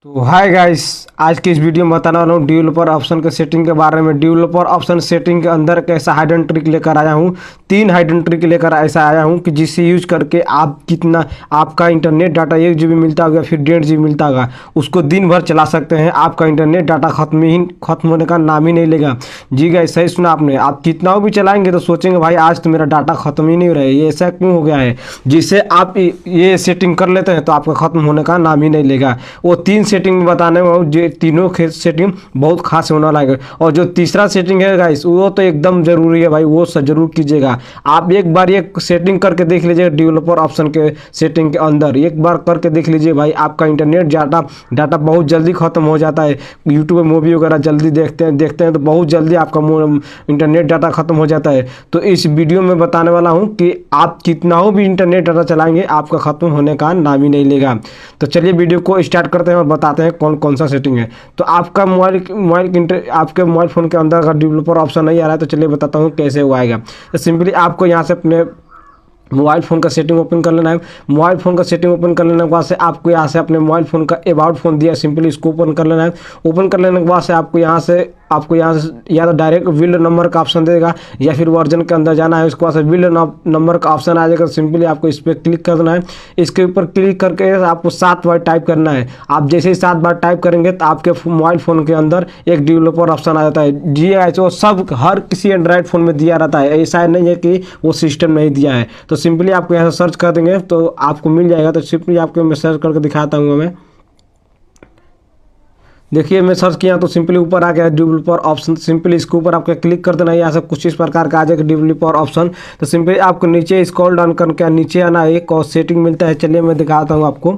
तो hi guys, आज की इस वीडियो में बताने वाला हूँ डेवलपर ऑप्शन के सेटिंग के बारे में। डेवलपर ऑप्शन सेटिंग के अंदर कैसा हाइडन ट्रिक लेकर आया हूँ। 3 हाइडन ट्रिक लेकर ऐसा आया हूँ कि जिससे यूज करके आप कितना आपका इंटरनेट डाटा 1 GB मिलता होगा, फिर 1.5 GB मिलता होगा, उसको दिन भर चला सकते हैं। आपका इंटरनेट डाटा खत्म होने का नाम ही नहीं लेगा। जी गाइस, सही सुना आपने। आप कितना भी चलाएंगे तो सोचेंगे भाई आज तो मेरा डाटा खत्म ही नहीं हो रहा है, ये ऐसा क्यों हो गया है। जिससे आप ये सेटिंग कर लेते हैं तो आपका खत्म होने का नाम ही नहीं लेगा। वो 3 सेटिंग में बताने में जो तीनों सेटिंग बहुत खास होने वाला है। और जो तीसरा सेटिंग है गाइस, वो तो एकदम जरूरी है भाई, वो जरूर कीजिएगा। आप एक बार ये सेटिंग करके देख लीजिएगा। डेवलपर ऑप्शन के सेटिंग के अंदर एक बार करके देख लीजिए भाई, आपका इंटरनेट डाटा बहुत जल्दी खत्म हो जाता है। यूट्यूब में मूवी वगैरह जल्दी देखते हैं तो बहुत जल्दी आपका इंटरनेट डाटा खत्म हो जाता है। तो इस वीडियो में बताने वाला हूँ कि आप कितना हो भी इंटरनेट डाटा चलाएंगे आपका खत्म होने का नाम ही नहीं लेगा। तो चलिए वीडियो को स्टार्ट करते हैं और बताते हैं कौन कौन सा सेटिंग है। तो आपका आपके मोबाइल फ़ोन के अंदर अगर डेवलपर ऑप्शन नहीं आ रहा है तो चलिए बताता हूँ कैसे वो आएगा। तो सिंपली आपको यहाँ से अपने मोबाइल फ़ोन का सेटिंग ओपन कर लेना है। मोबाइल फ़ोन का सेटिंग ओपन कर लेने के बाद से आपको यहाँ से अपने मोबाइल फ़ोन का अबाउट फ़ोन दिया, सिंपली इसको ओपन कर लेना है। ओपन कर लेने के बाद से आपको यहाँ से या तो डायरेक्ट बिल्ड नंबर का ऑप्शन देगा या फिर वर्जन के अंदर जाना है। उसके बाद से बिल्ड नंबर का ऑप्शन आ जाएगा। सिंपली आपको इस पर क्लिक कर देना है। इसके ऊपर क्लिक करके आपको 7 बार टाइप करना है। आप जैसे ही 7 बार टाइप करेंगे तो आपके मोबाइल फ़ोन के अंदर एक डेवलपर ऑप्शन आ जाता है। जी वो सब हर किसी एंड्रॉयड फ़ोन में दिया रहता है, ऐसा नहीं है कि वो सिस्टम नहीं दिया है। तो सिंपली आपको यहाँ से सर्च कर देंगे तो आपको मिल जाएगा। तो सिंपली आपको मैं सर्च करके दिखाता हूँ। मैं देखिए मैं सर्च किया तो सिंपली ऊपर आ गया डेवलपर ऑप्शन। सिंपली इसके ऊपर आपको क्लिक कर देना है। यहाँ से कुछ इस प्रकार का आ जाएगा डेवलपर ऑप्शन। तो सिंपली आपको नीचे स्क्रॉल डाउन करके नीचे आना है, एक और सेटिंग मिलता है। चलिए मैं दिखाता हूँ आपको।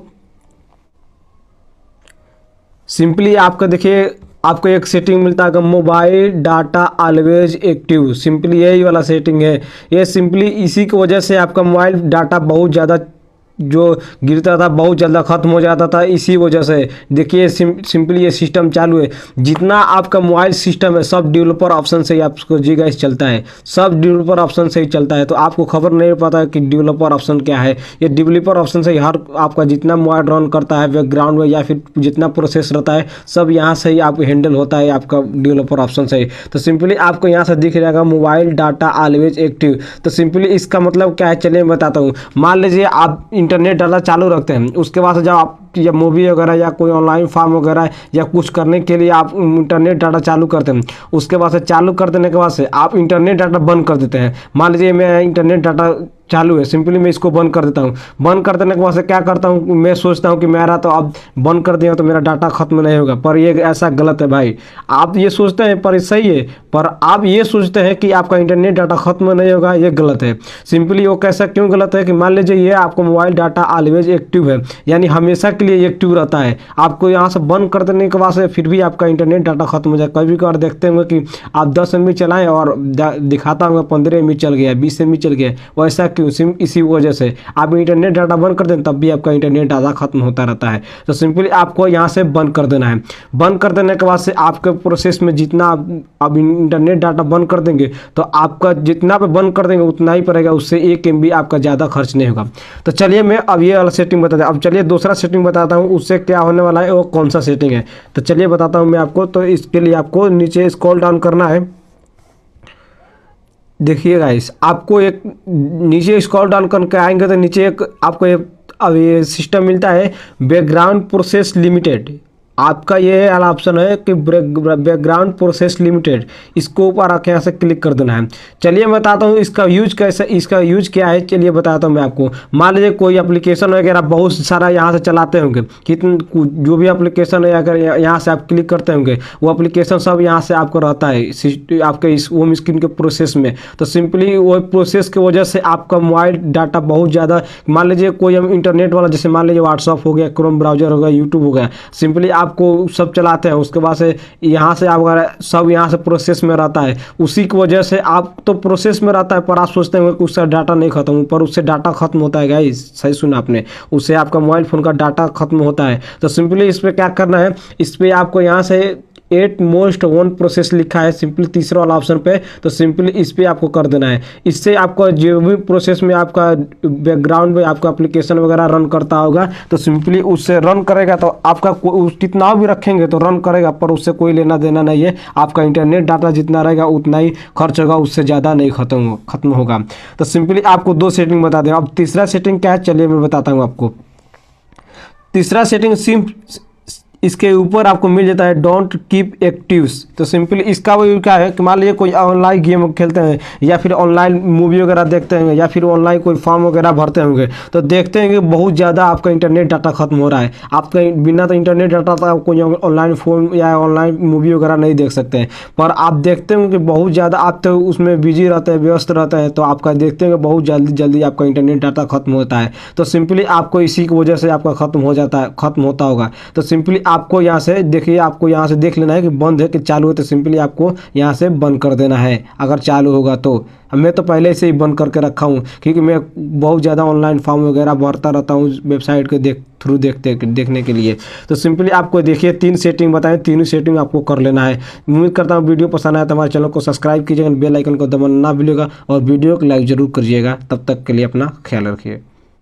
सिंपली आपको देखिए आपको एक सेटिंग मिलता है mobile data always active. Simply यही वाला सेटिंग है। ये सिंपली इसी की वजह से आपका मोबाइल डाटा बहुत ज़्यादा जो गिरता था बहुत जल्द ख़त्म हो जाता था। इसी वजह से देखिए सिंपली ये सिस्टम चालू है। जितना आपका मोबाइल सिस्टम है सब डेवलपर ऑप्शन से ही आपको जी गाइस चलता है, सब डेवलपर ऑप्शन से ही चलता है। तो आपको खबर नहीं पता है कि डेवलपर ऑप्शन क्या है। ये डेवलपर ऑप्शन से ही हर आपका जितना मोबाइल रन करता है बैकग्राउंड में या फिर जितना प्रोसेस रहता है सब यहाँ से ही आपको हैंडल होता है आपका डेवलपर ऑप्शन से ही। तो सिंपली आपको यहाँ से दिख जाएगा मोबाइल डाटा ऑलवेज एक्टिव। तो सिंपली इसका मतलब क्या है चलिए मैं बताता हूँ। मान लीजिए आप इंटरनेट डाटा चालू रखते हैं, उसके बाद जब आप या मूवी वगैरह या कोई ऑनलाइन फॉर्म वगैरह या कुछ करने के लिए आप इंटरनेट डाटा चालू करते हैं, उसके बाद से चालू कर देने के बाद से आप इंटरनेट डाटा बंद कर देते हैं। मान लीजिए मैं इंटरनेट डाटा चालू है, सिंपली मैं इसको बंद कर देता हूँ। बंद कर देने के बाद से क्या करता हूँ, मैं सोचता हूँ कि मेरा तो अब बंद कर दिया तो मेरा डाटा खत्म नहीं होगा, पर ये ऐसा गलत है भाई। आप ये सोचते हैं पर सही है, पर आप ये सोचते हैं कि आपका इंटरनेट डाटा खत्म नहीं होगा, ये गलत है। सिंपली वो कैसा क्यों गलत है कि मान लीजिए ये आपको मोबाइल डाटा ऑलवेज एक्टिव है, यानी हमेशा के लिए एक्टिव रहता है। आपको यहाँ से बंद कर देने के बाद से फिर भी आपका इंटरनेट डाटा खत्म हो जाए। कभी कभार देखते होंगे कि आप 10 MB चलाएं और दिखाता होगा 15 MB चल गया, 20 MB चल गया। वैसा क्यों, इसी वजह से आप इंटरनेट डाटा बंद कर दें तब भी आपका इंटरनेट डाटा खत्म होता रहता है। तो सिंपली आपको यहाँ से बंद कर देना है। बंद कर देने के बाद से आपके प्रोसेस में जितना आप इंटरनेट डाटा बंद कर देंगे तो आपका जितना पे बंद कर देंगे उतना ही पड़ेगा, उससे 1 MB आपका ज़्यादा खर्च नहीं होगा। तो चलिए मैं अब ये वाला सेटिंग बताता हूँ। अब चलिए दूसरा सेटिंग बताता हूँ, उससे क्या होने वाला है, वो कौन सा सेटिंग है। तो चलिए बताता हूँ मैं आपको। तो इसके लिए आपको नीचे स्क्रॉल डाउन करना है। देखिए गाइस, आपको एक नीचे स्क्रॉल डाउन करके आएंगे तो नीचे एक आपको अब ये सिस्टम मिलता है बैकग्राउंड प्रोसेस लिमिटेड। आपका ये वाला ऑप्शन है कि बैकग्राउंड प्रोसेस लिमिटेड, इसको ऊपर आके यहाँ से क्लिक कर देना है। चलिए मैं बताता हूँ इसका यूज कैसे, इसका यूज क्या है चलिए बताता हूँ मैं आपको। मान लीजिए कोई एप्लीकेशन वगैरह बहुत सारा यहाँ से चलाते होंगे, कितने जो भी एप्लीकेशन है अगर यहाँ से आप क्लिक करते होंगे वो एप्लीकेशन सब यहाँ से आपको रहता है आपके इस होम स्क्रीन के प्रोसेस में। तो सिंपली वो प्रोसेस की वजह से आपका मोबाइल डाटा बहुत ज़्यादा, मान लीजिए कोई हम इंटरनेट वाला जैसे मान लीजिए व्हाट्सअप हो गया, क्रोम ब्राउजर हो गया, यूट्यूब हो गया, सिंपली आपको सब चलाते हैं। उसके बाद से यहाँ से आप अगर सब यहाँ से प्रोसेस में रहता है, उसी की वजह से आप तो प्रोसेस में रहता है पर आप सोचते हैं कि उसका डाटा नहीं खत्म, पर उससे डाटा खत्म होता है गाइस, सही सुना आपने, उससे आपका मोबाइल फ़ोन का डाटा खत्म होता है। तो सिंपली इस पर क्या करना है, इस पर आपको यहाँ से एट मोस्ट वन प्रोसेस लिखा है सिंपली तीसरा वाला ऑप्शन पे, तो सिंपली इस पे आपको कर देना है। इससे आपका जो भी प्रोसेस में आपका बैकग्राउंड में आपका एप्लीकेशन वगैरह रन करता होगा, तो सिंपली उससे रन करेगा, तो आपका कितना भी रखेंगे तो रन करेगा, पर उससे कोई लेना देना नहीं है। आपका इंटरनेट डाटा जितना रहेगा उतना ही खर्च होगा, उससे ज़्यादा नहीं खत्म होगा। तो सिंपली आपको दो सेटिंग बता दें। अब तीसरा सेटिंग क्या है, चलिए मैं बताता हूँ आपको। तीसरा सेटिंग इसके ऊपर आपको मिल जाता है डोंट कीप एक्टिव्स। तो सिंपली इसका वो क्या है कि मान लीजिए कोई ऑनलाइन गेम खेलते हैं, या फिर ऑनलाइन मूवी वगैरह देखते हैं, या फिर ऑनलाइन कोई फॉर्म वगैरह भरते होंगे, तो देखते हैं कि बहुत ज़्यादा आपका इंटरनेट डाटा खत्म हो रहा है। आपका बिना तो इंटरनेट डाटा तो आप कोई ऑनलाइन फ़ोन या ऑनलाइन मूवी वगैरह नहीं देख सकते हैं। पर आप देखते होंगे कि बहुत ज़्यादा आप तो उसमें बिजी रहते हैं, व्यस्त रहते हैं, तो आपका देखते हैं कि बहुत जल्दी आपका इंटरनेट डाटा खत्म होता है। तो सिंपली आपको इसी की वजह से आपका खत्म होता होगा। तो सिंपली आपको यहाँ से देखिए, आपको यहाँ से देख लेना है कि बंद है कि चालू है, तो सिंपली आपको यहाँ से बंद कर देना है अगर चालू होगा तो। मैं तो पहले से ही बंद करके रखा हूँ, क्योंकि मैं बहुत ज़्यादा ऑनलाइन फॉर्म वगैरह भरता रहता हूँ वेबसाइट के देखने के लिए। तो सिंपली आपको देखिए 3 सेटिंग बताएं, तीनों सेटिंग आपको कर लेना है। उम्मीद करता हूँ वीडियो पसंद आया तो हमारे चैनल को सब्सक्राइब कीजिएगा, बेल आइकन को दबाना ना भूलिएगा, और वीडियो को लाइक ज़रूर करिएगा। तब तक के लिए अपना ख्याल रखिए।